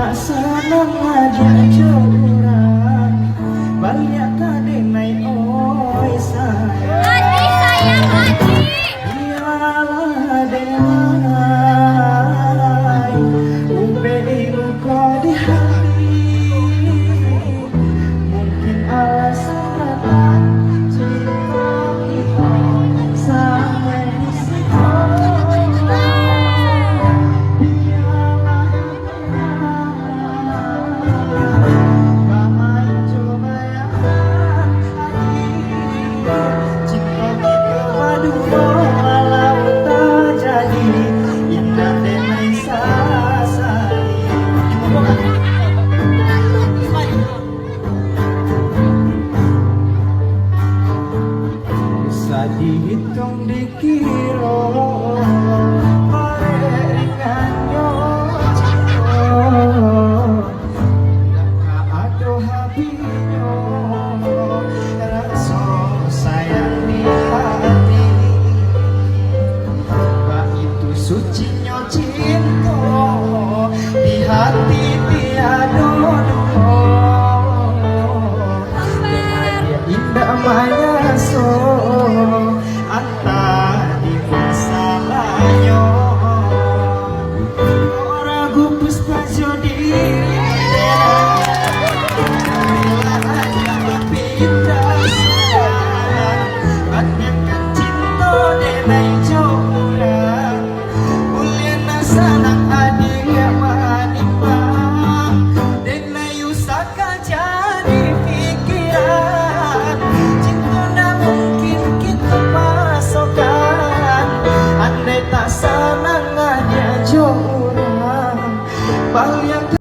tak senang aja curang banyak kali naik oi sayang Adi sayang Adi. iyalah denai umbe uko di hati mungkin alasan datang cinta kita sampai di situ. Dihitung di kilo ringannya tak ada habisnya rasa sayang di hati bah itu sucinya cinta di hati tiada dua dia indah maya so anta di masalahnya orang gupus pasio di rela aja pindah sayang banyakan cinta denai curang uliana sanak adik manimang denai usaka jadi pikiran cinta dah mungkin kita pasokan andai tak senang aja curang banyak